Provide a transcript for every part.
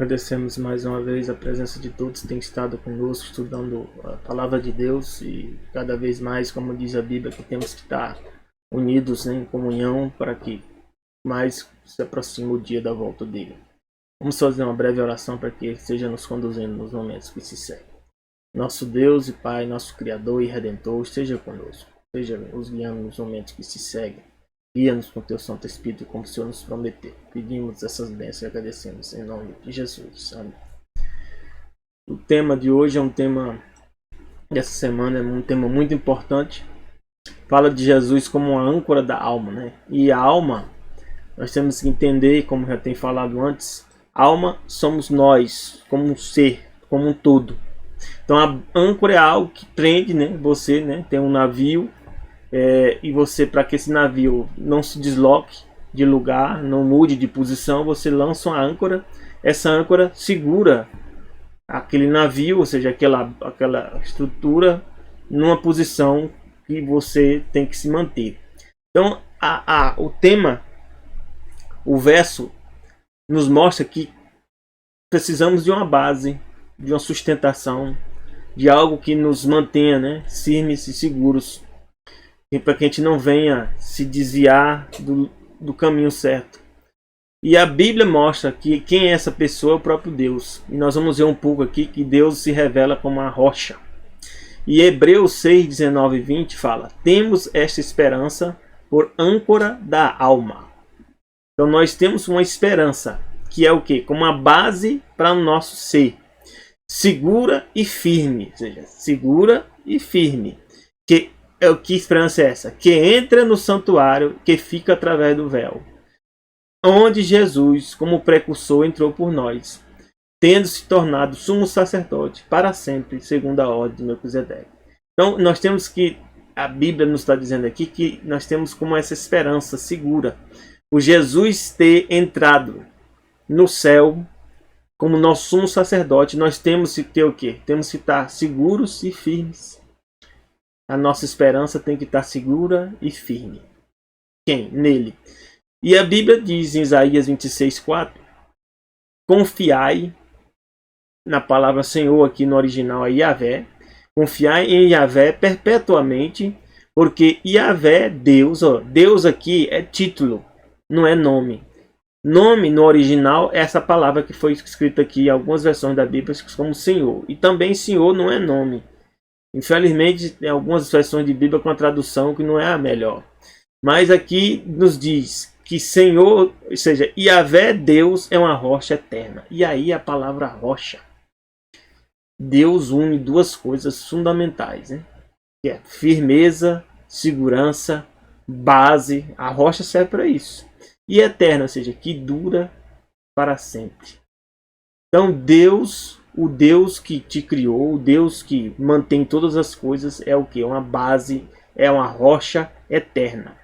Agradecemos mais uma vez a presença de todos que têm estado conosco, estudando a palavra de Deus, e cada vez mais, como diz a Bíblia, que temos que estar unidos, né, em comunhão para que mais se aproxime o dia da volta dele. Vamos fazer uma breve oração para que ele esteja nos conduzindo nos momentos que se seguem. Nosso Deus e Pai, nosso Criador e Redentor, esteja conosco, esteja nos guiando nos momentos que se seguem. Guia-nos com teu Santo Espírito, como o Senhor nos prometeu. Pedimos essas bênçãos e agradecemos em nome de Jesus. Amém. O tema de hoje é um tema dessa semana, é um tema muito importante. Fala de Jesus como uma âncora da alma, né? E a alma, nós temos que entender, como já tem falado antes, alma somos nós, como um ser, como um todo. Então a âncora é algo que prende, né? Você, né? Tem um navio. E você, para que esse navio não se desloque de lugar, não mude de posição, você lança uma âncora. Essa âncora segura aquele navio, ou seja, aquela estrutura, numa posição que você tem que se manter. Então, o tema, o verso, nos mostra que precisamos de uma base, de uma sustentação, de algo que nos mantenha, né, firmes e seguros, para que a gente não venha se desviar do caminho certo. E a Bíblia mostra que quem é essa pessoa é o próprio Deus. E nós vamos ver um pouco aqui que Deus se revela como a rocha. E Hebreus 6, 19 e 20 fala: temos esta esperança por âncora da alma. Então nós temos uma esperança, que é o quê? Como uma base para o nosso ser. Segura e firme. Ou seja, segura e firme. Que esperança é essa? Que entra no santuário, que fica através do véu, onde Jesus, como precursor, entrou por nós, tendo se tornado sumo sacerdote para sempre, segundo a ordem de Melquisedeque. Então, nós temos que, a Bíblia nos está dizendo aqui, que nós temos como essa esperança segura, o Jesus ter entrado no céu, como nosso sumo sacerdote. Nós temos que ter o quê? Temos que estar seguros e firmes. A nossa esperança tem que estar segura e firme. Quem? Nele. E a Bíblia diz em Isaías 26:4: confiai na palavra Senhor, aqui no original é Yahvé. Confiai em Yahvé perpetuamente, porque Yahvé é Deus. Deus aqui é título, não é nome. Nome no original é essa palavra que foi escrita aqui em algumas versões da Bíblia como Senhor. E também Senhor não é nome. Infelizmente, tem algumas versões de Bíblia com a tradução que não é a melhor. Mas aqui nos diz que Senhor, ou seja, Yahvé, Deus, é uma rocha eterna. E aí a palavra rocha. Deus une duas coisas fundamentais, né? Que é firmeza, segurança, base. A rocha serve para isso. E eterna, ou seja, que dura para sempre. Então Deus, o Deus que te criou, o Deus que mantém todas as coisas, é o que? Uma base, é uma rocha eterna.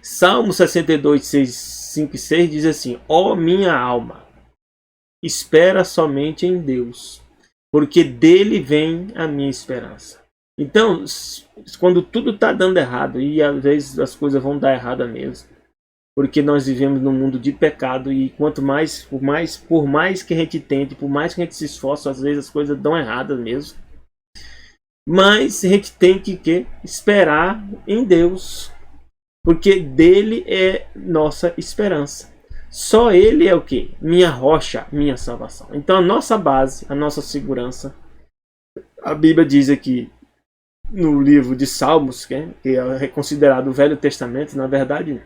Salmo 62, 5 e 6 diz assim: ó minha alma, espera somente em Deus, porque dele vem a minha esperança. Então, quando tudo está dando errado, e às vezes as coisas vão dar errado mesmo, porque nós vivemos num mundo de pecado, e quanto mais, por mais que a gente tente, por mais que a gente se esforce, às vezes as coisas dão erradas mesmo. Mas a gente tem que esperar em Deus, porque dele é nossa esperança. Só ele é o que? Minha rocha, minha salvação. Então a nossa base, a nossa segurança, a Bíblia diz aqui no livro de Salmos, que é considerado o Velho Testamento, na verdade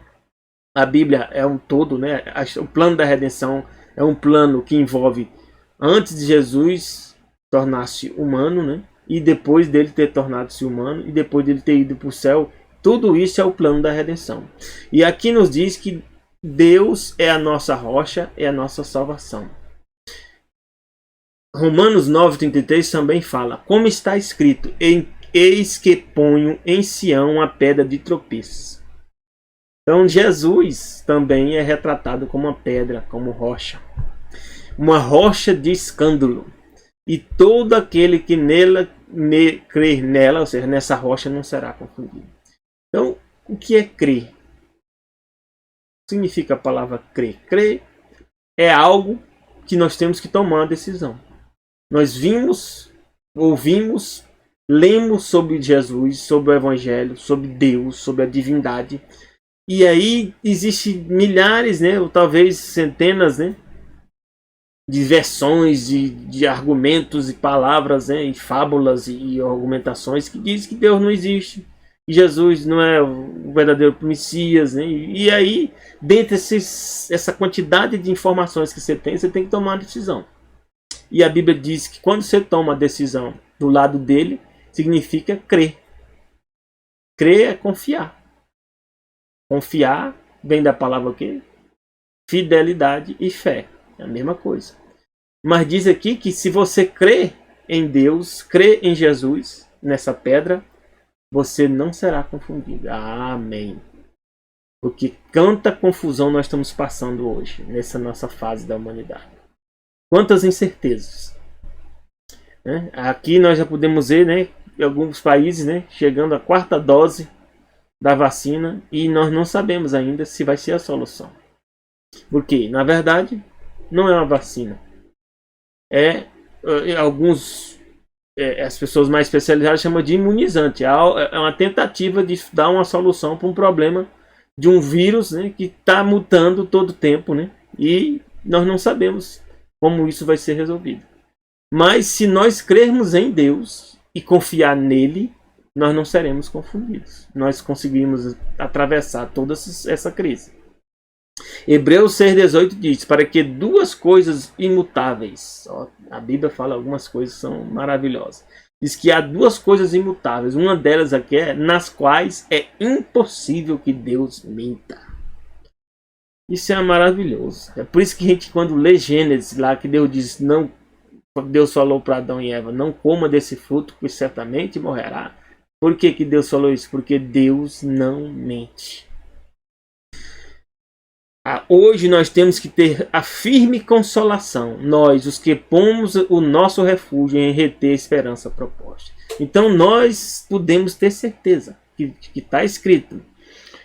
a Bíblia é um todo, né? O plano da redenção é um plano que envolve antes de Jesus tornar-se humano, né? E depois dele ter tornado-se humano, e depois dele ter ido para o céu. Tudo isso é o plano da redenção. E aqui nos diz que Deus é a nossa rocha, é a nossa salvação. Romanos 9,33 também fala: como está escrito, eis que ponho em Sião a pedra de tropeço. Então Jesus também é retratado como uma pedra, como rocha. Uma rocha de escândalo. E todo aquele que crer nela, ou seja, nessa rocha, não será confundido. Então, o que é crer? Significa a palavra crer. Crer é algo que nós temos que tomar uma decisão. Nós vimos, ouvimos, lemos sobre Jesus, sobre o Evangelho, sobre Deus, sobre a divindade. E aí existem milhares, né, ou talvez centenas, né, de versões, de argumentos e palavras, né, e fábulas e argumentações que dizem que Deus não existe. E Jesus não é o verdadeiro Messias, né? E aí, dentre essa quantidade de informações que você tem que tomar uma decisão. E a Bíblia diz que quando você toma a decisão do lado dele, significa crer. Crer é confiar. Confiar vem da palavra o quê? Fidelidade e fé. É a mesma coisa. Mas diz aqui que se você crê em Deus, crê em Jesus, nessa pedra, você não será confundido. Amém. Porque quanta confusão nós estamos passando hoje, nessa nossa fase da humanidade. Quantas incertezas. Né? Aqui nós já podemos ver, né, em alguns países, né, chegando à 4ª dose da vacina e nós não sabemos ainda se vai ser a solução. Porque, na verdade, não é uma vacina. As pessoas mais especializadas chamam de imunizante. É uma tentativa de dar uma solução para um problema de um vírus, né, que está mutando todo o tempo, né, e nós não sabemos como isso vai ser resolvido. Mas se nós crermos em Deus e confiar nele, nós não seremos confundidos. Nós conseguimos atravessar toda essa crise. Hebreus 6,18 diz, para que 2 coisas imutáveis, a Bíblia fala algumas coisas que são maravilhosas, diz que há 2 coisas imutáveis, uma delas aqui é nas quais é impossível que Deus minta. Isso é maravilhoso. É por isso que a gente, quando lê Gênesis lá, que Deus diz, não, Deus falou para Adão e Eva, não coma desse fruto, pois certamente morrerá. Por que Deus falou isso? Porque Deus não mente. Hoje nós temos que ter a firme consolação, nós, os que pomos o nosso refúgio em reter a esperança proposta. Então nós podemos ter certeza que está escrito,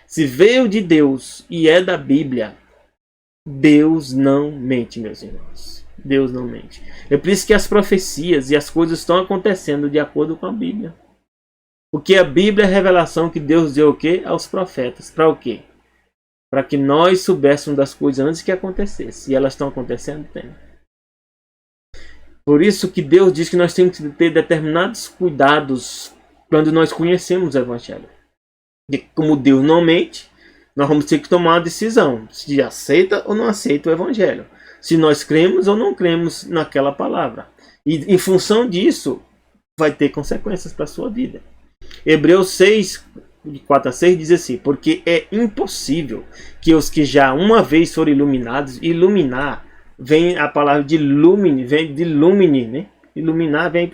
se veio de Deus e é da Bíblia, Deus não mente, meus irmãos. Deus não mente. É por isso que as profecias e as coisas estão acontecendo de acordo com a Bíblia. Porque a Bíblia é a revelação que Deus deu o quê? Aos profetas. Para o quê? Para que nós soubéssemos das coisas antes que acontecesse. E elas estão acontecendo? Tem. Por isso que Deus diz que nós temos que ter determinados cuidados quando nós conhecemos o Evangelho. E como Deus não mente, nós vamos ter que tomar uma decisão. Se aceita ou não aceita o Evangelho. Se nós cremos ou não cremos naquela palavra. E em função disso, vai ter consequências para a sua vida. Hebreus 6, de 4 a 6 diz assim, porque é impossível que os que já uma vez foram iluminados, iluminar, vem a palavra de lumine, vem de lumine, né? Iluminar vem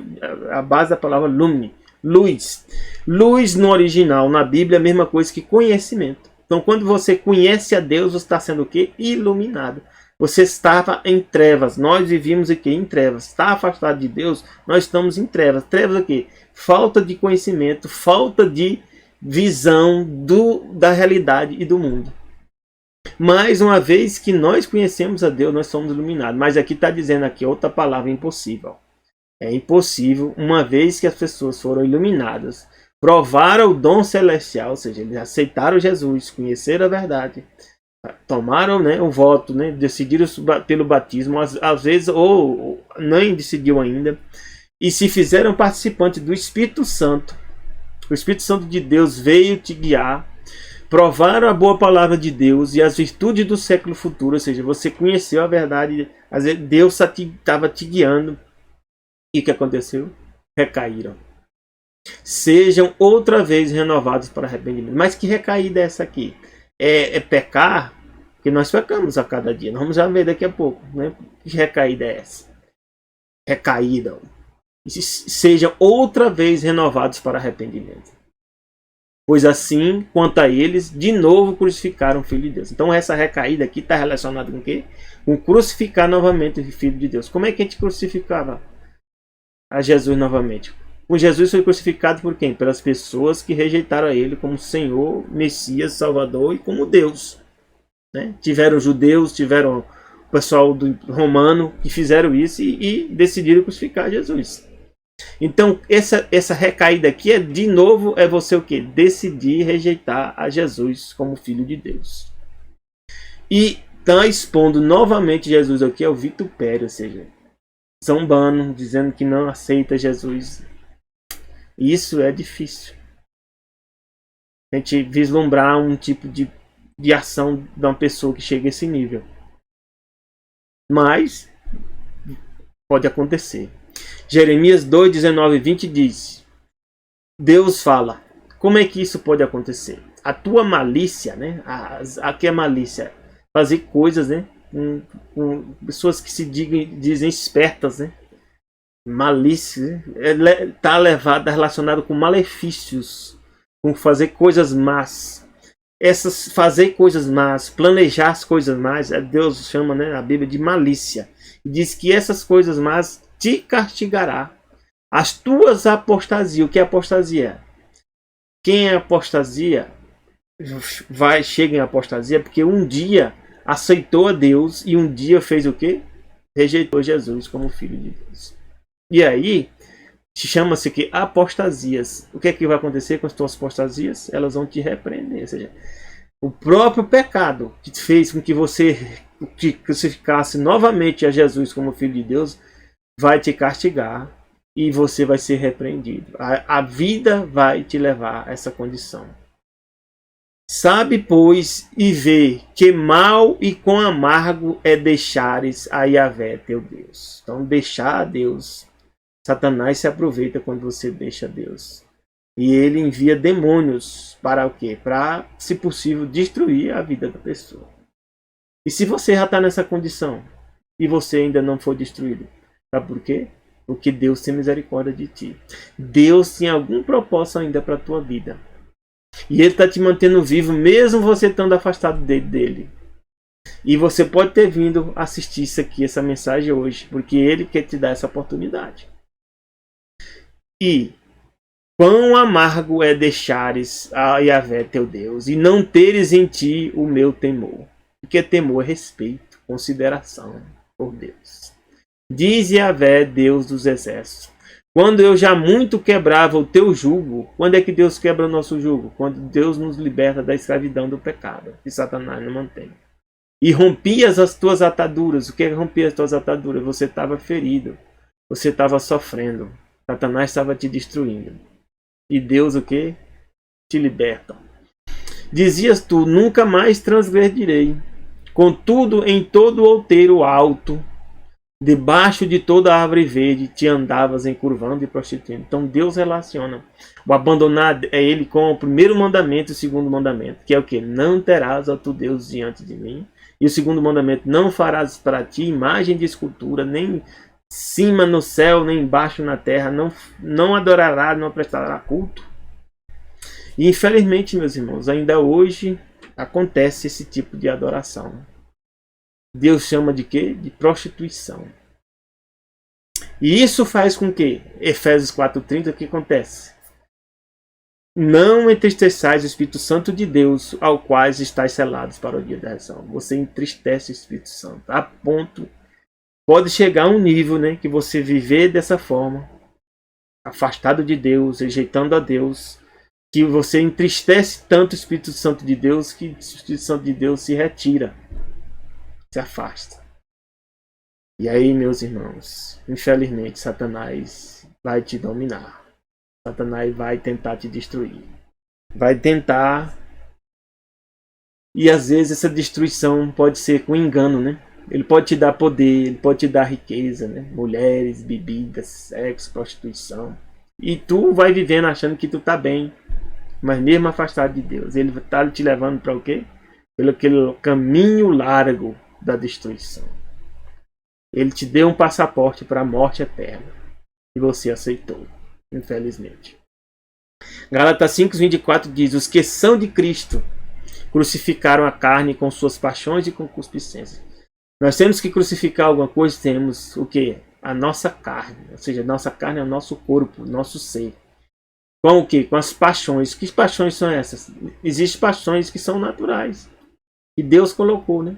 a base da palavra lumine, luz. Luz no original, na Bíblia, é a mesma coisa que conhecimento. Então quando você conhece a Deus, você está sendo o quê? Iluminado. Você estava em trevas, nós vivíamos aqui em trevas. Está afastado de Deus, nós estamos em trevas. Trevas aqui, falta de conhecimento, falta de visão da realidade e do mundo. Mais uma vez que nós conhecemos a Deus, nós somos iluminados. Mas aqui está dizendo aqui outra palavra, impossível. É impossível, uma vez que as pessoas foram iluminadas, provaram o dom celestial, ou seja, eles aceitaram Jesus, conheceram a verdade, tomaram, né, o voto, né, decidiram pelo batismo, às vezes, ou nem decidiu ainda, e se fizeram participantes do Espírito Santo. O Espírito Santo de Deus veio te guiar, provaram a boa palavra de Deus e as virtudes do século futuro, ou seja, você conheceu a verdade, às vezes Deus estava te guiando, e o que aconteceu? Recaíram. Sejam outra vez renovados para arrependimento. Mas que recaída é essa aqui? É pecar? Porque nós pecamos a cada dia. Nós vamos já ver daqui a pouco, né? Que recaída é essa? Recaída. Sejam outra vez renovados para arrependimento. Pois assim, quanto a eles, de novo crucificaram o Filho de Deus. Então essa recaída aqui está relacionada com o quê? Com crucificar novamente o Filho de Deus. Como é que a gente crucificava a Jesus novamente? O Jesus foi crucificado por quem? Pelas pessoas que rejeitaram a ele como Senhor, Messias, Salvador e como Deus. Né? Tiveram judeus, tiveram pessoal do romano que fizeram isso e decidiram crucificar Jesus. Então essa recaída aqui de novo é você o quê? Decidir rejeitar a Jesus como Filho de Deus. E está expondo novamente Jesus aqui ao vitupério, ou seja, zombando, dizendo que não aceita Jesus. Isso é difícil. A gente vislumbrar um tipo de ação de uma pessoa que chega a esse nível. Mas pode acontecer. Jeremias 2, 19 e 20 diz: Deus fala, como é que isso pode acontecer? A tua malícia, né? Aqui é malícia, fazer coisas, né? Com pessoas que se dizem espertas, né? Malícia está relacionado com malefícios, com fazer coisas más. Fazer coisas más, planejar as coisas más, Deus chama, né, a Bíblia de malícia. E diz que essas coisas más te castigará. As tuas apostasias. O que é apostasia? Quem é apostasia chega em apostasia porque um dia aceitou a Deus e um dia fez o quê? Rejeitou Jesus como Filho de Deus. E aí chama-se que apostasias. O que é que vai acontecer com as tuas apostasias? Elas vão te repreender. Ou seja, o próprio pecado que fez com que você crucificasse novamente a Jesus como Filho de Deus vai te castigar e você vai ser repreendido. A vida vai te levar a essa condição. Sabe, pois, e vê que mal e quão amargo é deixares a Yahvé teu Deus. Então, deixar a Deus. Satanás se aproveita quando você deixa Deus. E ele envia demônios para o quê? Para, se possível, destruir a vida da pessoa. E se você já está nessa condição e você ainda não foi destruído, sabe por quê? Porque Deus tem misericórdia de ti. Deus tem algum propósito ainda para a tua vida. E Ele está te mantendo vivo, mesmo você estando afastado dele. E você pode ter vindo assistir isso aqui, essa mensagem hoje, porque Ele quer te dar essa oportunidade. E quão amargo é deixares a Yahvé teu Deus e não teres em ti o meu temor. Porque temor é respeito, consideração por Deus. Diz Yahvé, Deus dos exércitos: quando eu já muito quebrava o teu jugo. Quando é que Deus quebra o nosso jugo? Quando Deus nos liberta da escravidão do pecado, que Satanás não mantém. E rompias as tuas ataduras. O que é romper as tuas ataduras? Você estava ferido, você estava sofrendo, Satanás estava te destruindo. E Deus o que? Te liberta. Dizias tu: nunca mais transgredirei. Contudo, em todo o outeiro alto, debaixo de toda árvore verde, te andavas encurvando e prostituindo. Então Deus relaciona o abandonar é Ele com o primeiro mandamento e o segundo mandamento, que é o que? Não terás outro Deus diante de mim. E o segundo mandamento: não farás para ti imagem de escultura, nem cima no céu, nem embaixo na terra, não adorará, não prestará culto. E infelizmente, meus irmãos, ainda hoje acontece esse tipo de adoração. Deus chama de quê? De prostituição. E isso faz com que, Efésios 4:30, o que acontece? Não entristeçais o Espírito Santo de Deus, ao qual estáis selados para o dia da redenção. Você entristece o Espírito Santo, a ponto, pode chegar a um nível, né, que você viver dessa forma, afastado de Deus, rejeitando a Deus, que você entristece tanto o Espírito Santo de Deus, que o Espírito Santo de Deus se retira, se afasta. E aí, meus irmãos, infelizmente, Satanás vai te dominar. Satanás vai tentar te destruir. Vai tentar. E às vezes essa destruição pode ser com engano, né? Ele pode te dar poder, ele pode te dar riqueza, né? Mulheres, bebidas, sexo, prostituição. E tu vai vivendo achando que tu tá bem, mas mesmo afastado de Deus, ele tá te levando para o quê? Pelo aquele caminho largo da destruição. Ele te deu um passaporte para a morte eterna e você aceitou, infelizmente. Gálatas 5:24 diz: os que são de Cristo crucificaram a carne com suas paixões e concupiscências. Nós temos que crucificar alguma coisa, temos o que? A nossa carne, ou seja, a nossa carne é o nosso corpo, o nosso ser. Com o que? Com as paixões. Que paixões são essas? Existem paixões que são naturais, que Deus colocou, né?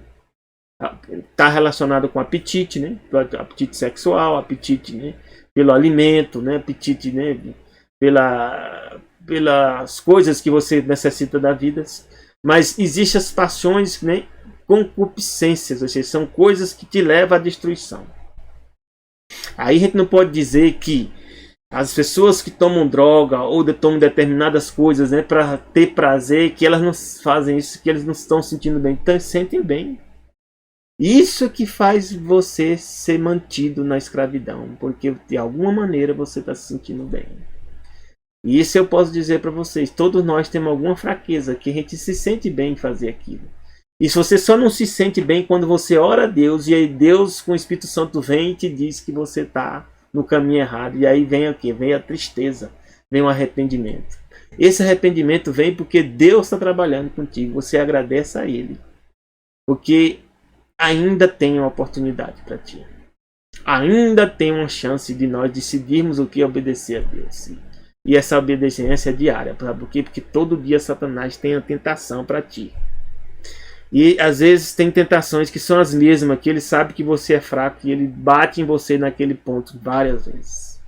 Está relacionado com apetite, né? Apetite sexual, apetite, né? Pelo alimento, né? Apetite, né? Pelas coisas que você necessita da vida. Mas existem as paixões, né? Concupiscências, ou seja, são coisas que te levam à destruição. Aí a gente não pode dizer que as pessoas que tomam droga ou tomam determinadas coisas, né, para ter prazer, que elas não fazem isso, que eles não estão sentindo bem. Então, sentem bem. Isso que faz você ser mantido na escravidão, porque de alguma maneira você está se sentindo bem. E isso eu posso dizer para vocês, todos nós temos alguma fraqueza que a gente se sente bem em fazer aquilo. E se você só não se sente bem quando você ora a Deus, e aí Deus com o Espírito Santo vem e te diz que você está no caminho errado. E aí vem o quê? Vem a tristeza, vem o arrependimento. Esse arrependimento vem porque Deus está trabalhando contigo, você agradece a Ele. Porque ainda tem uma oportunidade para ti. Ainda tem uma chance de nós decidirmos o que obedecer a Deus. E essa obediência é diária. Sabe por quê? Porque todo dia Satanás tem a tentação para ti. E às vezes tem tentações que são as mesmas, que ele sabe que você é fraco e ele bate em você naquele ponto várias vezes.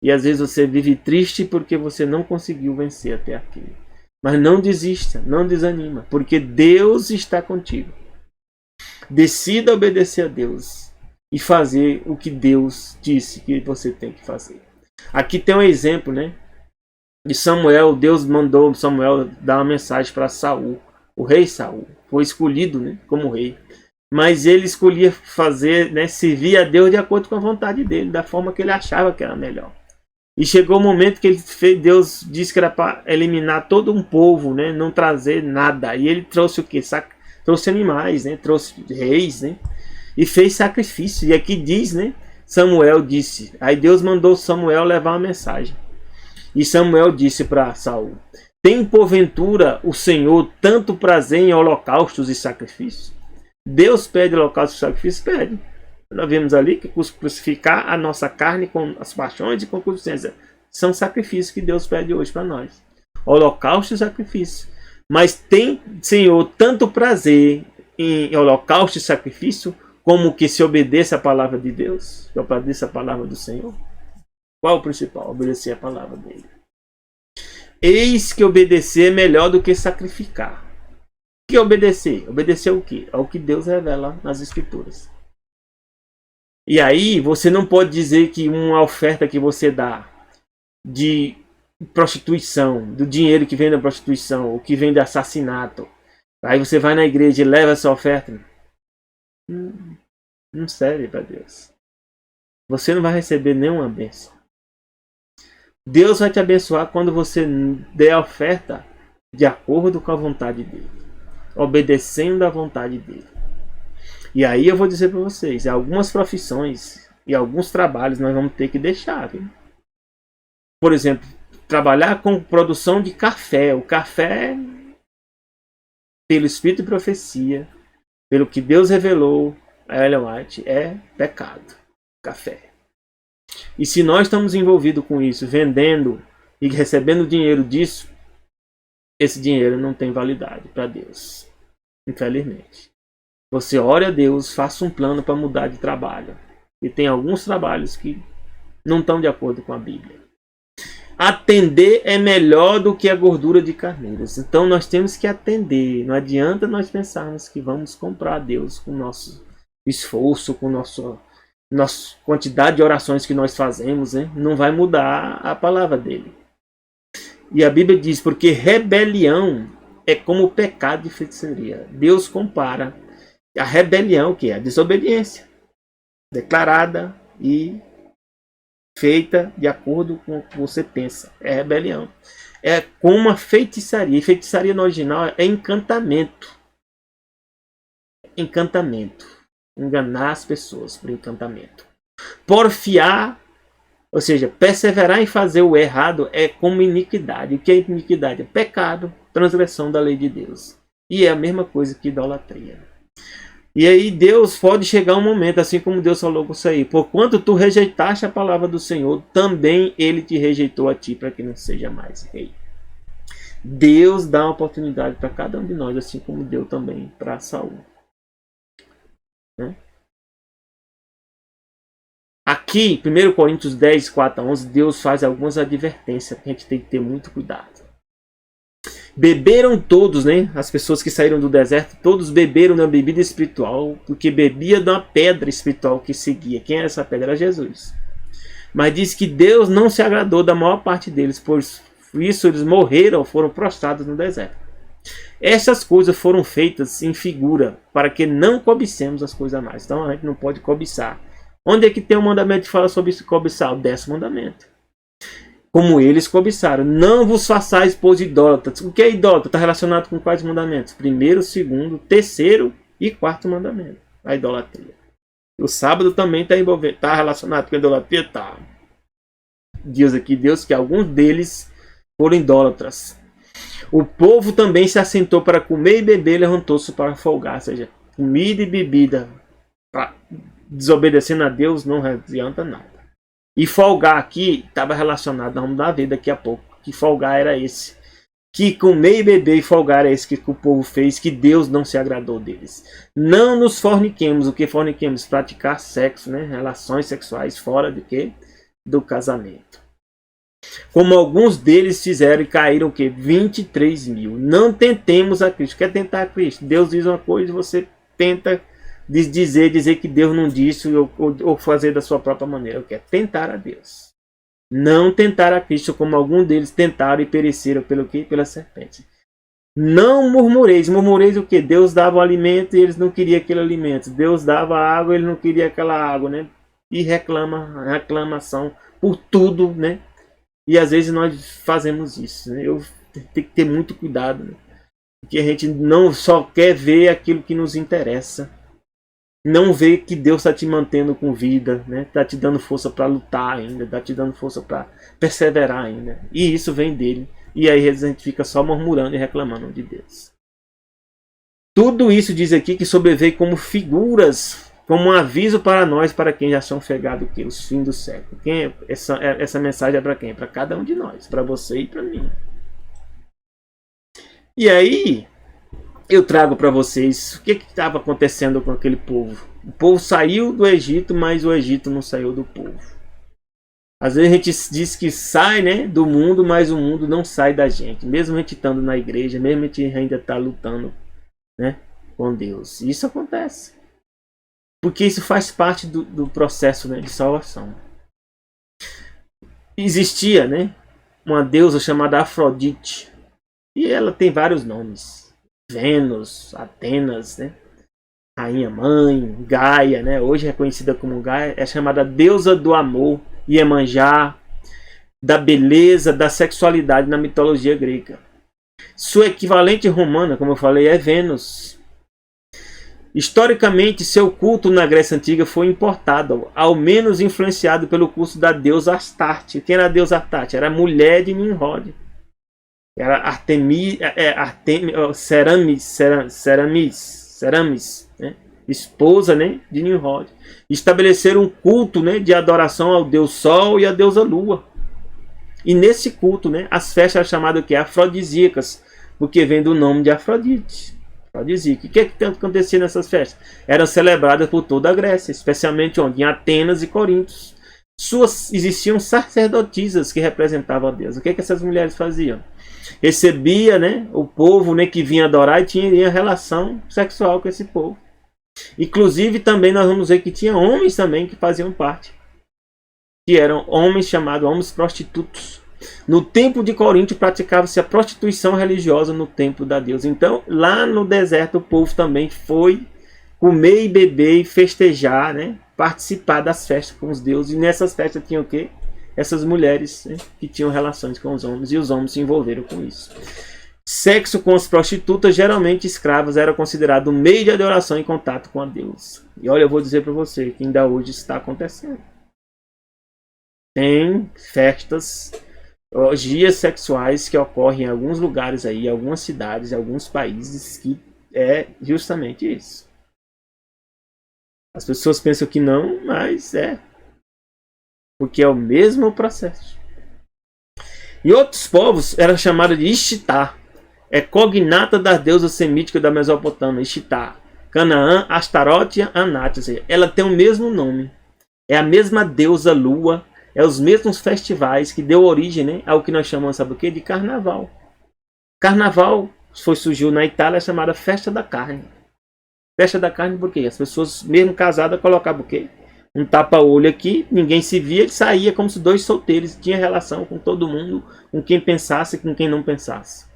E às vezes você vive triste porque você não conseguiu vencer até aqui. Mas não desista, não desanima, porque Deus está contigo. Decida obedecer a Deus e fazer o que Deus disse que você tem que fazer. Aqui tem um exemplo, né, de Samuel. Deus mandou Samuel dar uma mensagem para Saul. O rei Saul foi escolhido, né, como rei, mas ele escolhia fazer, né, servir a Deus de acordo com a vontade dele, da forma que ele achava que era melhor. E chegou o momento que Deus disse que era para eliminar todo um povo, né, não trazer nada. E ele trouxe o quê? Trouxe animais, né, trouxe reis, né, e fez sacrifício. E aqui diz, né, Samuel disse. Aí Deus mandou Samuel levar uma mensagem. E Samuel disse para Saul: tem porventura o Senhor tanto prazer em holocaustos e sacrifícios? Deus pede holocaustos e sacrifícios? Pede. Nós vemos ali que crucificar a nossa carne com as paixões e concupiscências são sacrifícios que Deus pede hoje para nós. Holocausto e sacrifício. Mas tem, Senhor, tanto prazer em holocausto e sacrifício como que se obedeça a palavra de Deus, que obedeça a palavra do Senhor. Qual é o principal? Obedecer a palavra dele. Eis que obedecer é melhor do que sacrificar. O que é obedecer? Obedecer o quê? Ao que Deus revela nas Escrituras. E aí você não pode dizer que uma oferta que você dá de prostituição, do dinheiro que vem da prostituição, ou que vem de assassinato, aí você vai na igreja e leva essa oferta, não serve para Deus. Você não vai receber nenhuma bênção. Deus vai te abençoar quando você der a oferta de acordo com a vontade dele, obedecendo à vontade dele. E aí eu vou dizer para vocês, algumas profissões e alguns trabalhos nós vamos ter que deixar, viu? Por exemplo, trabalhar com produção de café. O café, pelo Espírito de Profecia, pelo que Deus revelou a Ellen White, é pecado. Café. E se nós estamos envolvidos com isso, vendendo e recebendo dinheiro disso, esse dinheiro não tem validade para Deus. Infelizmente. Você ore a Deus, faça um plano para mudar de trabalho. E tem alguns trabalhos que não estão de acordo com a Bíblia. Atender é melhor do que a gordura de carneiros. Então nós temos que atender. Não adianta nós pensarmos que vamos comprar a Deus com o nosso esforço, com nossa quantidade de orações que nós fazemos, né? Não vai mudar a palavra dele. E a Bíblia diz, porque rebelião é como pecado de feitiçaria. Deus compara a rebelião, que é a desobediência, declarada e feita de acordo com o que você pensa. É rebelião. É como uma feitiçaria. E feitiçaria no original é encantamento. Encantamento. Enganar as pessoas por encantamento. Porfiar, ou seja, perseverar em fazer o errado é como iniquidade. O que é iniquidade? É pecado, transgressão da lei de Deus. E é a mesma coisa que idolatria. E aí Deus pode chegar um momento, assim como Deus falou com isso aí. Porquanto tu rejeitaste a palavra do Senhor, também ele te rejeitou a ti, para que não seja mais rei. Deus dá uma oportunidade para cada um de nós, assim como deu também para Saul. né? Aqui, 1 Coríntios 10, 4 a 11, Deus faz algumas advertências que a gente tem que ter muito cuidado. Beberam todos, né? As pessoas que saíram do deserto, todos beberam da bebida espiritual, porque bebia de uma pedra espiritual que seguia. Quem era essa pedra? Era Jesus. Mas diz que Deus não se agradou da maior parte deles, por isso eles morreram, foram prostrados no deserto. Essas coisas foram feitas em figura, para que não cobicemos as coisas mais. Então a gente não pode cobiçar. Onde é que tem um mandamento que fala sobre cobiçar? O 10º mandamento. Como eles cobiçaram. Não vos façais pois idólatras. O que é idólatra? Está relacionado com quais mandamentos? 1º, 2º, 3º e 4º mandamento. A idolatria. O sábado também está envolvido. Está relacionado com a idolatria? Está. Diz aqui Deus que alguns deles foram idólatras. O povo também se assentou para comer e beber, levantou-se para folgar. Ou seja, comida e bebida desobedecendo a Deus não adianta nada. E folgar aqui estava relacionado, nós vamos ver daqui a pouco, que folgar era esse. Que comer e beber e folgar era esse que o povo fez, que Deus não se agradou deles. Não nos forniquemos. O que forniquemos? Praticar sexo, né? Relações sexuais fora de quê? Do casamento. Como alguns deles fizeram e caíram o quê? 23 mil. Não tentemos a Cristo. Quer tentar a Cristo? Deus diz uma coisa e você tenta dizer que Deus não disse ou fazer da sua própria maneira. Eu quero tentar a Deus. Não tentar a Cristo como alguns deles tentaram e pereceram pelo quê? Pela serpente. Não murmureis. Murmureis o quê? Deus dava o alimento e eles não queriam aquele alimento. Deus dava água e eles não queriam aquela água, né? E reclamação por tudo, né? E às vezes nós fazemos isso, né? Eu tenho que ter muito cuidado, né? Porque a gente não só quer ver aquilo que nos interessa. Não vê que Deus está te mantendo com vida, né? Está te dando força para lutar ainda, está te dando força para perseverar ainda. E isso vem dele. E aí a gente fica só murmurando e reclamando de Deus. Tudo isso diz aqui que sobreveio como figuras, como um aviso para nós, para quem já são chegados os fins do século. Essa mensagem é para quem? Para cada um de nós, para você e para mim. E aí eu trago para vocês o que estava acontecendo com aquele povo. O povo saiu do Egito, mas o Egito não saiu do povo. Às vezes a gente diz que sai, né, do mundo, mas o mundo não sai da gente. Mesmo a gente estando na igreja, mesmo a gente ainda está lutando, né, com Deus. Isso acontece. Porque isso faz parte do processo, né, de salvação. Existia, né, uma deusa chamada Afrodite. E ela tem vários nomes. Vênus, Atenas, né? Rainha Mãe, Gaia, né? Hoje é conhecida como Gaia, é chamada deusa do amor, Iemanjá, da beleza, da sexualidade na mitologia grega. Sua equivalente romana, como eu falei, é Vênus. Historicamente, seu culto na Grécia Antiga foi importado, ao menos influenciado pelo culto da deusa Astarte. Quem era a deusa Astarte? Era a mulher de Nimrod. Era Ceramis, né? Esposa, né, de Nimrod. Estabeleceram um culto, né, de adoração ao deus Sol e à deusa Lua. E nesse culto, né, as festas eram chamadas o quê? Afrodisíacas, porque vem do nome de Afrodite. Afrodisíaca. O que tanto acontecia nessas festas? Eram celebradas por toda a Grécia, especialmente onde? Em Atenas e Corinto. Existiam sacerdotisas que representavam a Deus. O que essas mulheres faziam? Recebia, né, o povo, né, que vinha adorar e tinha relação sexual com esse povo. Inclusive também nós vamos ver que tinha homens também que faziam parte, que eram homens chamados homens prostitutos. No templo de Corinto praticava-se a prostituição religiosa no templo da deusa. Então lá no deserto o povo também foi comer e beber e festejar, né, participar das festas com os deuses. E nessas festas tinha o quê? Essas mulheres, né, que tinham relações com os homens, e os homens se envolveram com isso. Sexo com as prostitutas, geralmente escravas, era considerado um meio de adoração e contato com a Deus. E olha, eu vou dizer para você que ainda hoje está acontecendo. Tem festas, orgias sexuais que ocorrem em alguns lugares aí, em algumas cidades, em alguns países, que é justamente isso. As pessoas pensam que não, mas é. Porque é o mesmo processo. E outros povos eram chamados de Ishtar. É cognata das deusas semíticas da Mesopotâmia, Ishtar. Canaã, Astarote e Anat. Ou seja, ela tem o mesmo nome. É a mesma deusa lua. É os mesmos festivais que deu origem, né, ao que nós chamamos, sabe o quê? De carnaval. Carnaval surgiu na Itália, chamada Festa da Carne. Festa da Carne por quê? As pessoas, mesmo casadas, colocavam o quê? Um tapa-olho aqui, ninguém se via, ele saía como se dois solteiros, tinha relação com todo mundo, com quem pensasse e com quem não pensasse.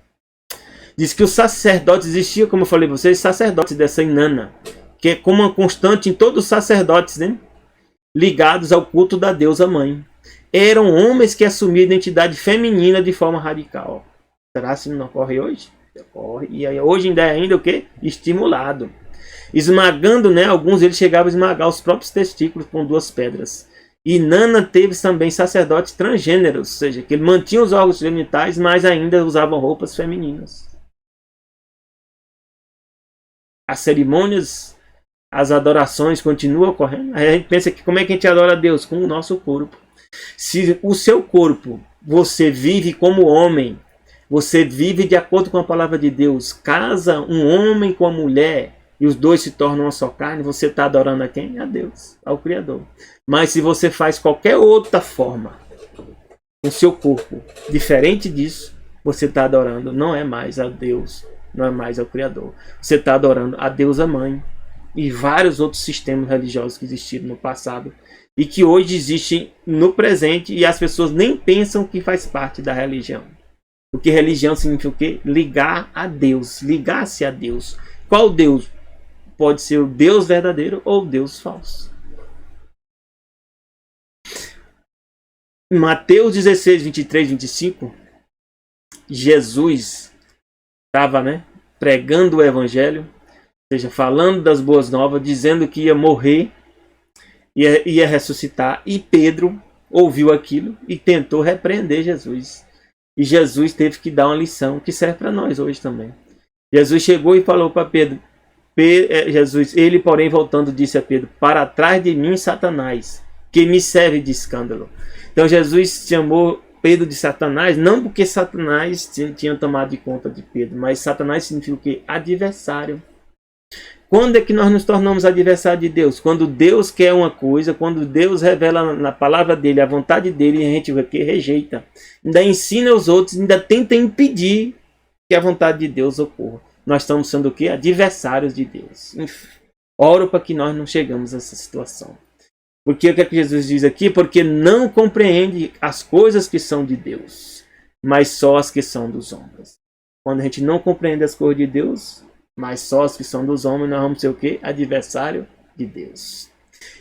Diz que os sacerdotes, existiam, como eu falei para vocês, sacerdotes dessa Inanna, que é como uma constante em todos os sacerdotes, né? Ligados ao culto da deusa mãe. Eram homens que assumiam identidade feminina de forma radical. Será que não ocorre hoje? Ocorre. E aí, hoje ainda é ainda o quê? Estimulado. Esmagando, né? Alguns deles chegavam a esmagar os próprios testículos com 2 pedras. E Inanna teve também sacerdotes transgêneros, ou seja, que ele mantinha os órgãos genitais, mas ainda usavam roupas femininas. As cerimônias, as adorações continuam ocorrendo. Aí a gente pensa que como é que a gente adora a Deus? Com o nosso corpo. Se o seu corpo, você vive como homem, você vive de acordo com a palavra de Deus, casa um homem com a mulher, e os dois se tornam uma só carne, você está adorando a quem? A Deus, ao Criador. Mas se você faz qualquer outra forma com seu corpo, diferente disso, você está adorando, não é mais a Deus, não é mais ao Criador. Você está adorando a deusa mãe e vários outros sistemas religiosos que existiram no passado e que hoje existem no presente e as pessoas nem pensam que faz parte da religião. Porque religião significa o quê? Ligar a Deus, ligar-se a Deus. Qual Deus? Pode ser o Deus verdadeiro ou o Deus falso. Em Mateus 16, 23, 25, Jesus estava, né, pregando o evangelho, ou seja, falando das boas novas, dizendo que ia morrer, ia ressuscitar, e Pedro ouviu aquilo e tentou repreender Jesus. E Jesus teve que dar uma lição que serve para nós hoje também. Jesus chegou e falou para Pedro, ele, porém, voltando, disse a Pedro: para trás de mim, Satanás, que me serve de escândalo. Então Jesus chamou Pedro de Satanás, não porque Satanás tinha tomado de conta de Pedro, mas Satanás significa o quê? Adversário. Quando é que nós nos tornamos adversários de Deus? Quando Deus quer uma coisa, quando Deus revela na palavra dele, a vontade dele, e a gente rejeita. Ainda ensina os outros, ainda tenta impedir que a vontade de Deus ocorra. Nós estamos sendo o quê? Adversários de Deus. Oro para que nós não chegamos a essa situação. Porque o que é que Jesus diz aqui? Porque não compreende as coisas que são de Deus, mas só as que são dos homens. Quando a gente não compreende as coisas de Deus, mas só as que são dos homens, nós vamos ser o quê? Adversário de Deus.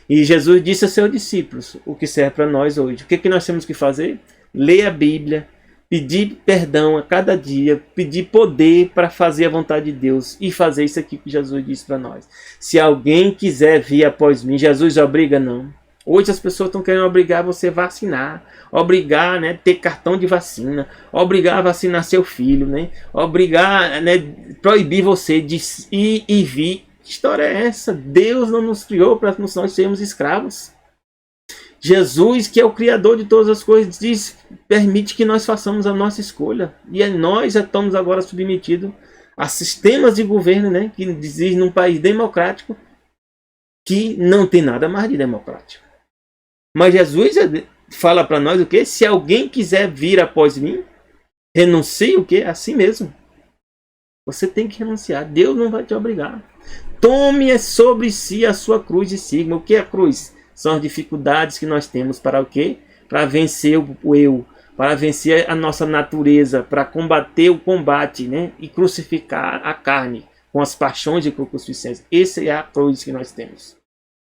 E Jesus disse a seus discípulos o que serve para nós hoje. O que é que nós temos que fazer? Ler a Bíblia, pedir perdão a cada dia, pedir poder para fazer a vontade de Deus e fazer isso aqui que Jesus disse para nós. Se alguém quiser vir após mim, Jesus obriga não. Hoje as pessoas estão querendo obrigar você a vacinar, obrigar, né, ter cartão de vacina, obrigar a vacinar seu filho, né, obrigar, né, proibir você de ir e vir. Que história é essa? Deus não nos criou para nós sermos escravos. Jesus, que é o Criador de todas as coisas, diz, permite que nós façamos a nossa escolha. E nós já estamos agora submetidos a sistemas de governo, né, que dizem num país democrático que não tem nada mais de democrático. Mas Jesus fala para nós o quê? Se alguém quiser vir após mim, renuncie o quê? A si mesmo. Você tem que renunciar. Deus não vai te obrigar. Tome sobre si a sua cruz e siga. O que é a cruz? São as dificuldades que nós temos para o quê? Para vencer o eu, para vencer a nossa natureza, para combater o combate, né? E crucificar a carne com as paixões de concupiscência. Essa é a cruz que nós temos.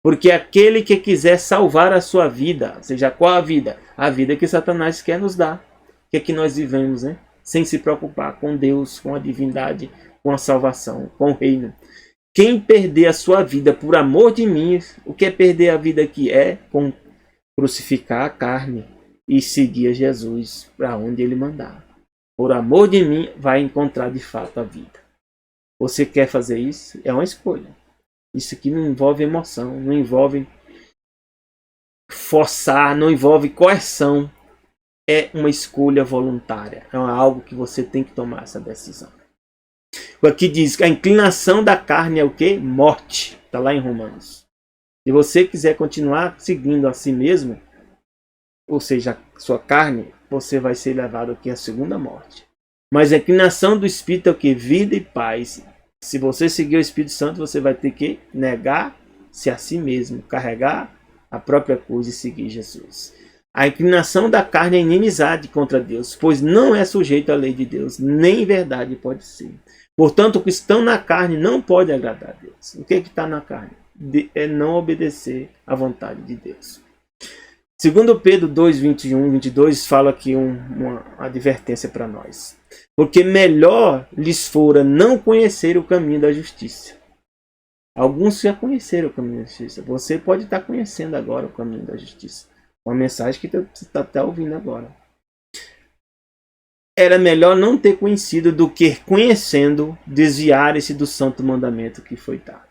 Porque aquele que quiser salvar a sua vida, ou seja, qual a vida? A vida que Satanás quer nos dar. Que é que nós vivemos, né? Sem se preocupar com Deus, com a divindade, com a salvação, com o reino. Quem perder a sua vida por amor de mim, o que é perder a vida aqui? É crucificar a carne e seguir a Jesus para onde ele mandar. Por amor de mim, vai encontrar de fato a vida. Você quer fazer isso? É uma escolha. Isso aqui não envolve emoção, não envolve forçar, não envolve coerção. É uma escolha voluntária. É algo que você tem que tomar essa decisão. Aqui diz que a inclinação da carne é o quê? Morte. Está lá em Romanos. Se você quiser continuar seguindo a si mesmo, ou seja, a sua carne, você vai ser levado aqui à segunda morte. Mas a inclinação do Espírito é o que? Vida e paz. Se você seguir o Espírito Santo, você vai ter que negar-se a si mesmo, carregar a própria cruz e seguir Jesus. A inclinação da carne é inimizade contra Deus, pois não é sujeito à lei de Deus, nem verdade pode ser. Portanto, o cristão na carne não pode agradar a Deus. O que está na carne? É não obedecer à vontade de Deus. Segundo Pedro 2, 21 e 22, fala aqui uma advertência para nós. Porque melhor lhes fora não conhecer o caminho da justiça. Alguns já conheceram o caminho da justiça. Você pode estar conhecendo agora o caminho da justiça. Uma mensagem que você está até ouvindo agora. Era melhor não ter conhecido do que, conhecendo, desviar-se do santo mandamento que foi dado.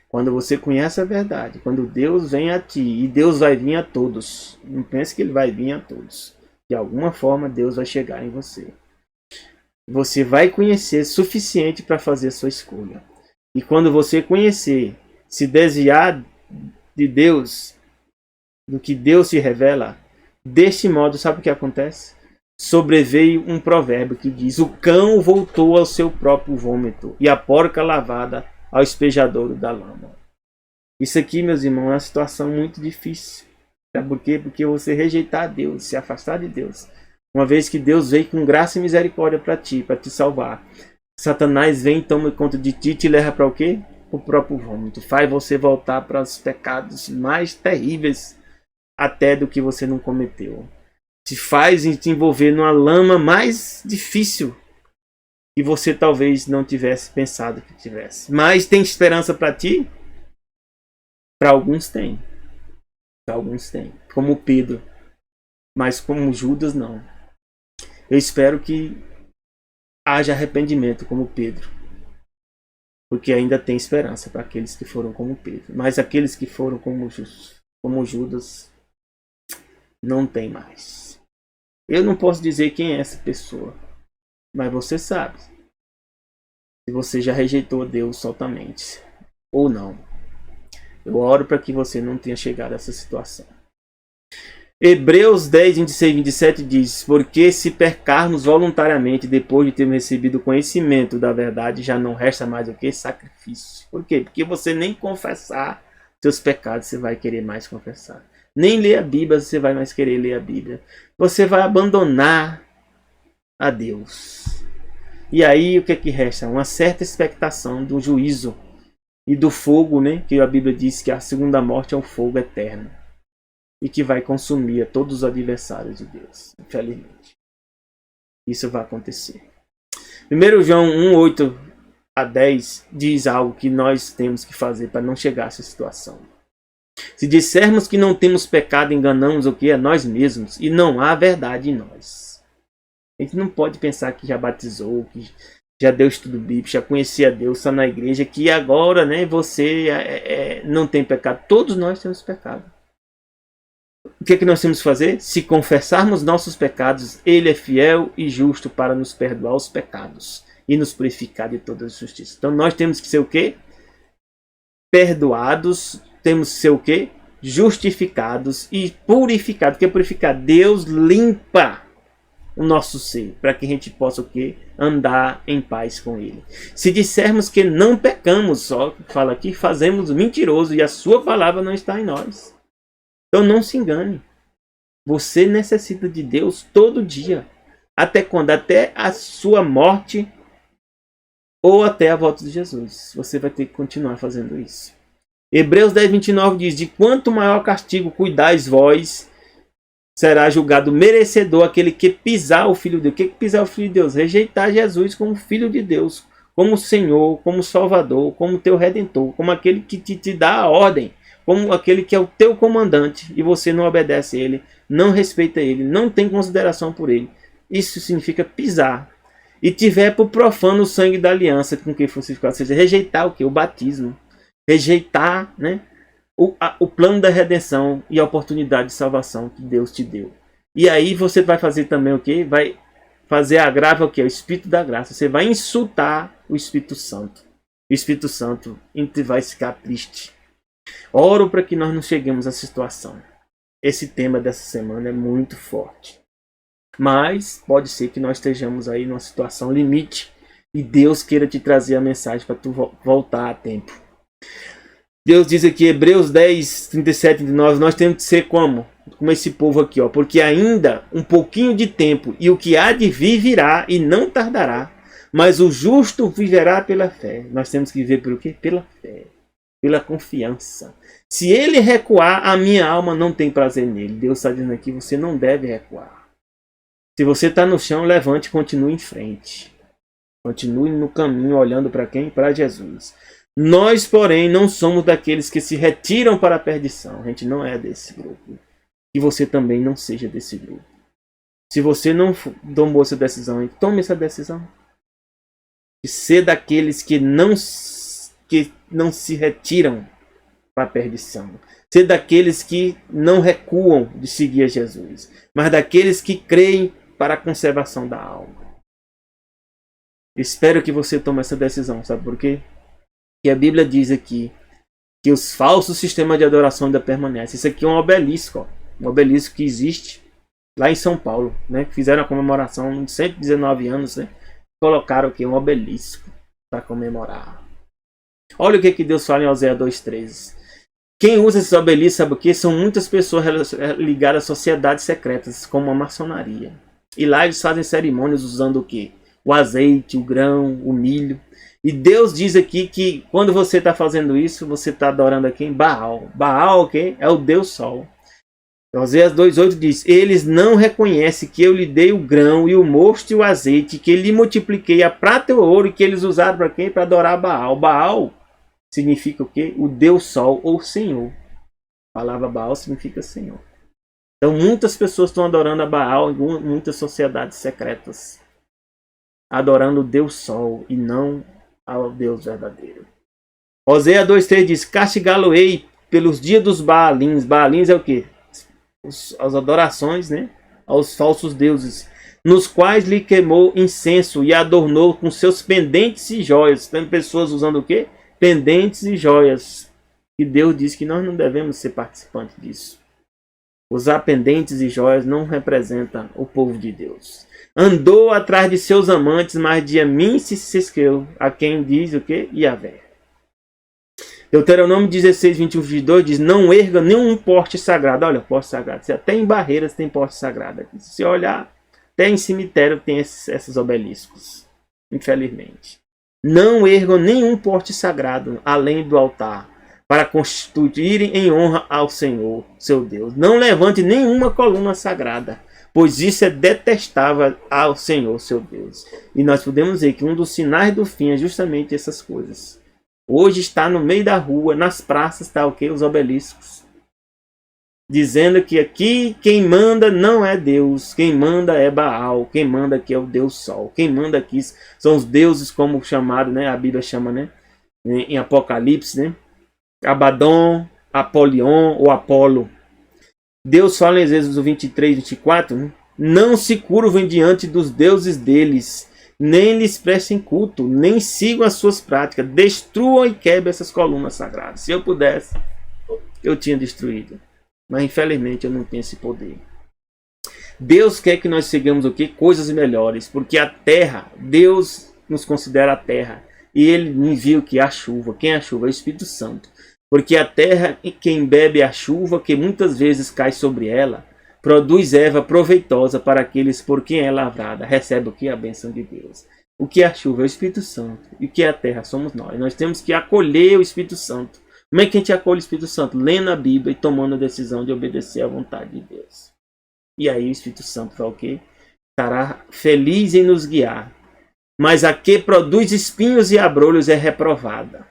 Quando você conhece a verdade, quando Deus vem a ti, e Deus vai vir a todos. Não pense que Ele vai vir a todos. De alguma forma Deus vai chegar em você. Você vai conhecer suficiente para fazer a sua escolha. E quando você conhecer, se desviar de Deus, do que Deus se revela, deste modo, sabe o que acontece? Sobreveio um provérbio que diz: o cão voltou ao seu próprio vômito, e a porca lavada ao espejadouro da lama. Isso aqui, meus irmãos, é uma situação muito difícil. Sabe por quê? Porque você rejeitar a Deus, se afastar de Deus. Uma vez que Deus veio com graça e misericórdia para te salvar. Satanás vem, toma conta de ti e te leva para o quê? O próprio vômito. Faz você voltar para os pecados mais terríveis até do que você não cometeu. Te faz te envolver numa lama mais difícil que você talvez não tivesse pensado que tivesse. Mas tem esperança para ti? Para alguns tem. Para alguns tem. Como Pedro. Mas como Judas, não. Eu espero que haja arrependimento como Pedro. Porque ainda tem esperança para aqueles que foram como Pedro. Mas aqueles que foram como Judas, não tem mais. Eu não posso dizer quem é essa pessoa. Mas você sabe. Se você já rejeitou Deus totalmente. Ou não. Eu oro para que você não tenha chegado a essa situação. Hebreus 10, 26 e 27 diz: porque se pecarmos voluntariamente depois de termos recebido o conhecimento da verdade, já não resta mais o que? Sacrifício. Por quê? Porque você nem confessar seus pecados você vai querer mais confessar. Nem ler a Bíblia você vai mais querer ler a Bíblia. Você vai abandonar a Deus. E aí o que é que resta? Uma certa expectação do juízo e do fogo, né? Que a Bíblia diz que a segunda morte é um fogo eterno. E que vai consumir a todos os adversários de Deus. Infelizmente. Isso vai acontecer. 1 João 1, 8 a 10 diz algo que nós temos que fazer para não chegar a essa situação. Se dissermos que não temos pecado, enganamos o que? A nós mesmos. E não há verdade em nós. A gente não pode pensar que já batizou, que já deu estudo bíblico, já conhecia Deus, está na igreja, que agora, né, você não tem pecado. Todos nós temos pecado. O que nós temos que fazer? Se confessarmos nossos pecados, Ele é fiel e justo para nos perdoar os pecados e nos purificar de toda a justiça. Então nós temos que ser o quê? Perdoados, temos que ser o quê? Justificados e purificados. O que é purificar? Deus limpa o nosso ser, para que a gente possa o quê? Andar em paz com Ele. Se dissermos que não pecamos, só fala aqui, fazemos mentiroso e a sua palavra não está em nós. Então não se engane. Você necessita de Deus todo dia. Até quando? Até a sua morte ou até a volta de Jesus. Você vai ter que continuar fazendo isso. Hebreus 10, 29 diz: de quanto maior castigo cuidais vós, será julgado merecedor aquele que pisar o Filho de Deus. O que é pisar o Filho de Deus? Rejeitar Jesus como Filho de Deus, como Senhor, como Salvador, como teu Redentor, como aquele que te dá a ordem, como aquele que é o teu comandante e você não obedece a ele, não respeita ele, não tem consideração por ele. Isso significa pisar. E tiver por profano o sangue da aliança com que fosse ficado. Ou seja, rejeitar o que? O batismo. Rejeitar, né, o plano da redenção e a oportunidade de salvação que Deus te deu. E aí você vai fazer também o que? Vai fazer agravo aqui, o Espírito da graça. Você vai insultar o Espírito Santo. O Espírito Santo vai ficar triste. Oro para que nós não cheguemos a essa situação. Esse tema dessa semana é muito forte. Mas pode ser que nós estejamos aí numa situação limite e Deus queira te trazer a mensagem para tu voltar a tempo. Deus diz aqui, Hebreus 10, 37 e 39, nós temos que ser como esse povo aqui, ó, porque ainda um pouquinho de tempo e o que há de vir virá e não tardará, mas o justo viverá pela fé. Nós temos que viver pelo quê? Pela fé, pela confiança. Se ele recuar, a minha alma não tem prazer nele. Deus está dizendo aqui, você não deve recuar. Se você está no chão, levante e continue em frente. Continue no caminho, olhando para quem? Para Jesus. Nós, porém, não somos daqueles que se retiram para a perdição. A gente não é desse grupo. E você também não seja desse grupo. Se você não tomou essa decisão, tome essa decisão. De ser daqueles que não se retiram para a perdição. Ser daqueles que não recuam de seguir a Jesus. Mas daqueles que creem para a conservação da alma. Espero que você tome essa decisão. Sabe por quê? Que a Bíblia diz aqui que os falsos sistemas de adoração ainda permanecem. Isso aqui é um obelisco, ó, um obelisco que existe lá em São Paulo, né? Fizeram a comemoração de 119 anos, né? Colocaram aqui um obelisco para comemorar. Olha o que Deus fala em Oséias 2:13. Quem usa esses obeliscos, sabe o que? São muitas pessoas ligadas a sociedades secretas, como a maçonaria. E lá eles fazem cerimônias usando o quê? O azeite, o grão, o milho. E Deus diz aqui que quando você está fazendo isso, você está adorando aqui em Baal. Baal, o quê? É o Deus Sol. Oséias 2:8 diz, eles não reconhecem que eu lhe dei o grão e o mosto e o azeite, que lhe multipliquei a prata e o ouro, e que eles usaram para quê? Para adorar Baal. Baal significa o quê? O Deus Sol ou Senhor. A palavra Baal significa Senhor. Então muitas pessoas estão adorando a Baal em muitas sociedades secretas. Adorando o Deus Sol e não ao Deus verdadeiro. Oséias 2:3 diz, castigá-lo-ei pelos dias dos Baalins. Baalins é o quê? As adorações, né? Aos falsos deuses, nos quais lhe queimou incenso e adornou com seus pendentes e joias. Tem pessoas usando o quê? Pendentes e joias. E Deus diz que nós não devemos ser participantes disso. Usar pendentes e joias não representa o povo de Deus. Andou atrás de seus amantes, mas de mim se esqueceu. A quem diz o quê? Yahvé. Deuteronômio 16, 21, 22 diz, não erga nenhum poste sagrado. Olha, poste sagrado. Até em barreiras tem poste sagrado aqui. Se você olhar, até em cemitério tem esses obeliscos. Infelizmente. Não ergam nenhum poste sagrado, além do altar, para constituírem em honra ao Senhor, seu Deus. Não levante nenhuma coluna sagrada, pois isso é detestável ao Senhor, seu Deus. E nós podemos ver que um dos sinais do fim é justamente essas coisas. Hoje está no meio da rua, nas praças, está o quê? Os obeliscos. Dizendo que aqui quem manda não é Deus, quem manda é Baal, quem manda aqui é o Deus Sol. Quem manda aqui são os deuses como chamado, né? A Bíblia chama, né? Em Apocalipse, né? Abaddon, Apolion ou Apolo. Deus fala em Êxodo 23, 24, né? Não se curvem diante dos deuses deles, nem lhes prestem culto, nem sigam as suas práticas. Destruam e quebrem essas colunas sagradas. Se eu pudesse, eu tinha destruído. Mas infelizmente eu não tenho esse poder. Deus quer que nós sigamos o quê? Coisas melhores. Porque a terra, Deus nos considera a terra. E Ele envia o que? A chuva. Quem é a chuva? É o Espírito Santo. Porque a terra, quem bebe a chuva, que muitas vezes cai sobre ela, produz erva proveitosa para aqueles por quem é lavrada. Recebe o que? A bênção de Deus. O que é a chuva? É o Espírito Santo. E o que é a terra? Somos nós. Nós temos que acolher o Espírito Santo. Como é que a gente acolhe o Espírito Santo? Lendo a Bíblia e tomando a decisão de obedecer à vontade de Deus. E aí o Espírito Santo vai o quê? Estará feliz em nos guiar. Mas a que produz espinhos e abrolhos é reprovada.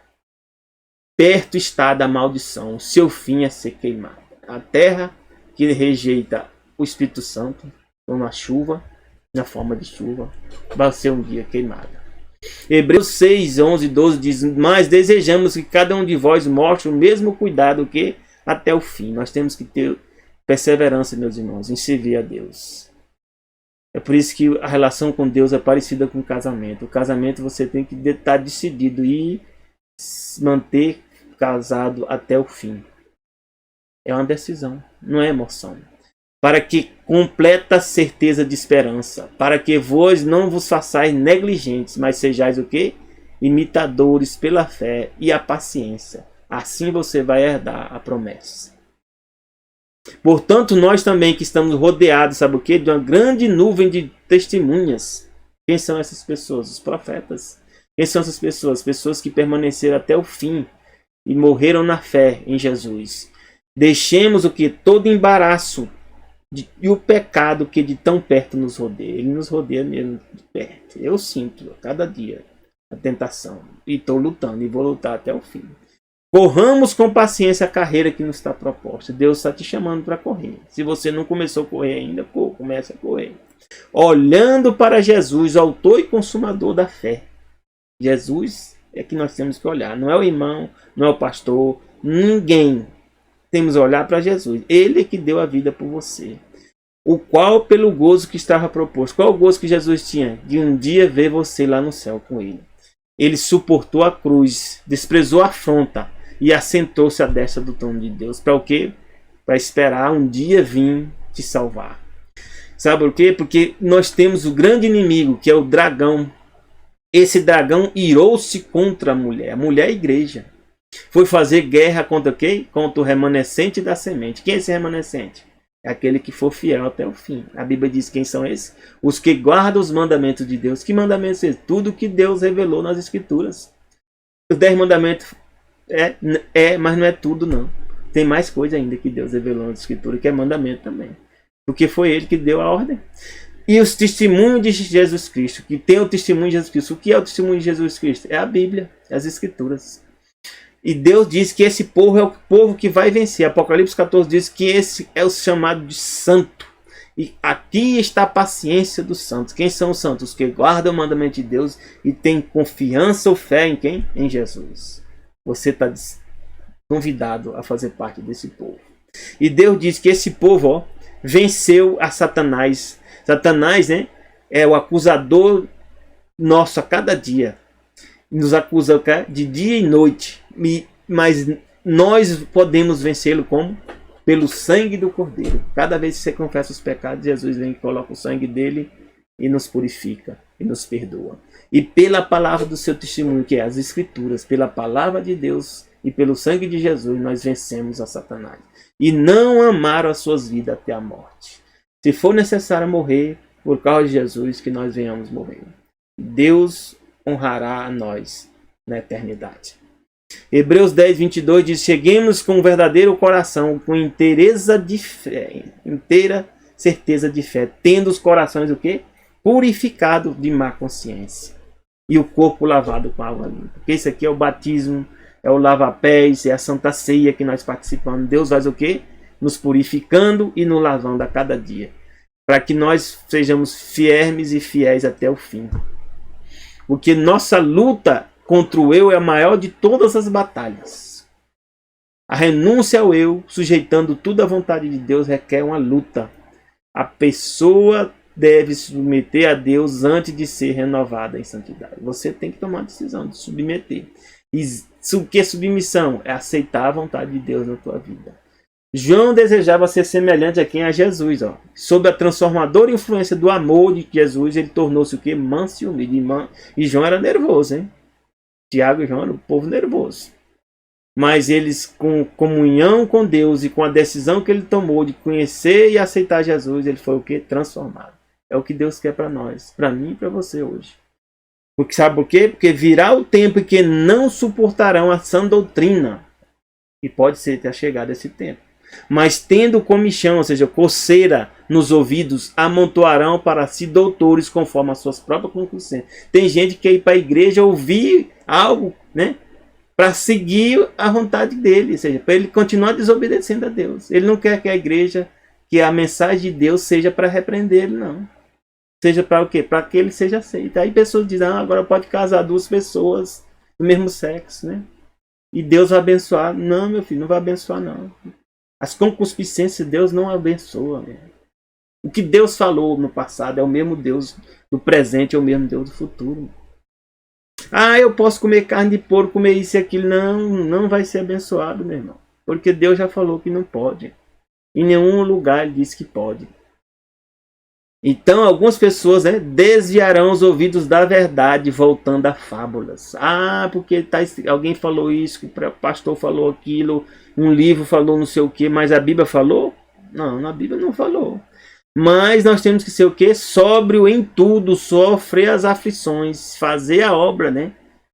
Perto está da maldição. Seu fim é ser queimada. A terra que rejeita o Espírito Santo, como a chuva, na forma de chuva, vai ser um dia queimada. Hebreus 6, 11, 12 diz, mas desejamos que cada um de vós mostre o mesmo cuidado que até o fim. Nós temos que ter perseverança, meus irmãos, em servir a Deus. É por isso que a relação com Deus é parecida com o casamento. O casamento você tem que estar decidido e se manter casado até o fim. É uma decisão, não é emoção. Para que completa certeza de esperança, para que vós não vos façais negligentes, mas sejais o quê? Imitadores pela fé e a paciência. Assim você vai herdar a promessa. Portanto, nós também que estamos rodeados, sabe o quê? De uma grande nuvem de testemunhas. Quem são essas pessoas? Os profetas. Quem são essas pessoas? Pessoas que permaneceram até o fim e morreram na fé em Jesus. Deixemos o que? Todo embaraço e o pecado que de tão perto nos rodeia. Ele nos rodeia mesmo de perto. Eu sinto a cada dia a tentação. E estou lutando e vou lutar até o fim. Corramos com paciência a carreira que nos está proposta. Deus está te chamando para correr. Se você não começou a correr ainda, comece a correr. Olhando para Jesus, autor e consumador da fé. Jesus é que nós temos que olhar. Não é o irmão, não é o pastor, ninguém. Temos que olhar para Jesus. Ele é que deu a vida por você. O qual pelo gozo que estava proposto. Qual o gozo que Jesus tinha? De um dia ver você lá no céu com ele. Ele suportou a cruz, desprezou a afronta e assentou-se à destra do trono de Deus. Para o quê? Para esperar um dia vir te salvar. Sabe por quê? Porque nós temos o grande inimigo, que é o dragão. Esse dragão irou-se contra a mulher é a igreja. Foi fazer guerra contra quem? Contra o remanescente da semente. Quem é esse remanescente? É aquele que for fiel até o fim. A Bíblia diz quem são esses? Os que guardam os mandamentos de Deus. Que mandamentos são esses? Tudo que Deus revelou nas Escrituras. Os 10 mandamentos mas não é tudo não. Tem mais coisa ainda que Deus revelou nas Escrituras, que é mandamento também. Porque foi Ele que deu a ordem. E os testemunhos de Jesus Cristo, que tem o testemunho de Jesus Cristo. O que é o testemunho de Jesus Cristo? É a Bíblia, as Escrituras. E Deus diz que esse povo é o povo que vai vencer. Apocalipse 14 diz que esse é o chamado de santo. E aqui está a paciência dos santos. Quem são os santos? Os que guardam o mandamento de Deus e têm confiança ou fé em quem? Em Jesus. Você está convidado a fazer parte desse povo. E Deus diz que esse povo venceu a Satanás. Satanás, né, é o acusador nosso a cada dia. Nos acusa de dia e noite. Mas nós podemos vencê-lo como? Pelo sangue do Cordeiro. Cada vez que você confessa os pecados, Jesus vem e coloca o sangue dele e nos purifica e nos perdoa. E pela palavra do seu testemunho, que é as Escrituras, pela palavra de Deus e pelo sangue de Jesus, nós vencemos a Satanás. E não amaram as suas vidas até a morte. Se for necessário morrer, por causa de Jesus, que nós venhamos morrer. Deus honrará a nós na eternidade. Hebreus 10, 22 diz: cheguemos com um verdadeiro coração, com inteira certeza de fé, tendo os corações o quê? Purificado de má consciência e o corpo lavado com água limpa. Porque isso aqui é o batismo, é o lava-pés, é a Santa Ceia que nós participamos. Deus faz o quê? Nos purificando e nos lavando a cada dia, para que nós sejamos firmes e fiéis até o fim. Porque nossa luta contra o eu é a maior de todas as batalhas. A renúncia ao eu, sujeitando tudo à vontade de Deus, requer uma luta. A pessoa deve se submeter a Deus antes de ser renovada em santidade. Você tem que tomar a decisão de submeter. E o que é submissão? É aceitar a vontade de Deus na tua vida. João desejava ser semelhante a quem? A Jesus. Sob a transformadora influência do amor de Jesus, ele tornou-se o quê? Manso e humilde. E João era nervoso, hein? Tiago e João eram um povo nervoso. Mas eles, com comunhão com Deus e com a decisão que ele tomou de conhecer e aceitar Jesus, ele foi o quê? Transformado. É o que Deus quer para nós, para mim e para você hoje. Porque sabe por quê? Porque virá o tempo em que não suportarão a sã doutrina. E pode ser ter chegado esse tempo. Mas tendo comichão, ou seja, coceira nos ouvidos, amontoarão para si doutores conforme as suas próprias concupiscências. Tem gente que quer ir para a igreja ouvir algo, né, para seguir a vontade dele, ou seja, para ele continuar desobedecendo a Deus. Ele não quer que a igreja, que a mensagem de Deus seja para repreender ele, não. Seja para o quê? Para que ele seja aceito. Aí pessoas dizem, agora pode casar duas pessoas do mesmo sexo, né? E Deus vai abençoar. Não, meu filho, não vai abençoar, não. As concupiscências Deus não abençoa. Né? O que Deus falou no passado é o mesmo Deus do presente, é o mesmo Deus do futuro. Ah, eu posso comer carne de porco, comer isso e aquilo. Não, não vai ser abençoado, meu irmão. Porque Deus já falou que não pode. Em nenhum lugar ele diz que pode. Então, algumas pessoas, né, desviarão os ouvidos da verdade, voltando a fábulas. Ah, porque alguém falou isso, o pastor falou aquilo, um livro falou não sei o que, mas a Bíblia falou? Não, na Bíblia não falou. Mas nós temos que ser o quê? Sóbrio em tudo, sofrer as aflições, fazer a obra, né,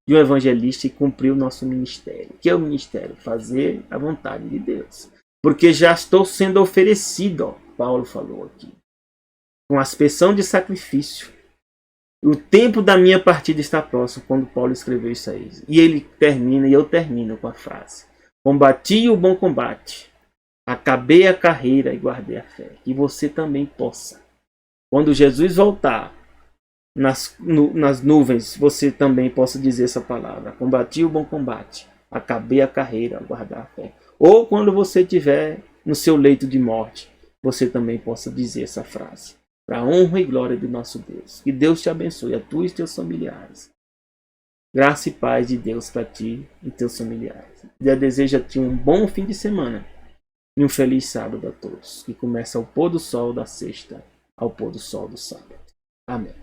de um evangelista e cumprir o nosso ministério. Que é o ministério? Fazer a vontade de Deus. Porque já estou sendo oferecido, ó, Paulo falou aqui, com aspersão de sacrifício. O tempo da minha partida está próximo, quando Paulo escreveu isso aí. E ele termina, e eu termino com a frase: combati o bom combate, acabei a carreira e guardei a fé. Que você também possa, quando Jesus voltar nas nuvens, você também possa dizer essa palavra: combati o bom combate, acabei a carreira, guardar a fé. Ou quando você estiver no seu leito de morte, você também possa dizer essa frase, para a honra e glória de nosso Deus. Que Deus te abençoe, a tu e teus familiares. Graça e paz de Deus para ti e teus familiares. Eu desejo a ti um bom fim de semana e um feliz sábado a todos, que começa ao pôr do sol da sexta ao pôr do sol do sábado. Amém.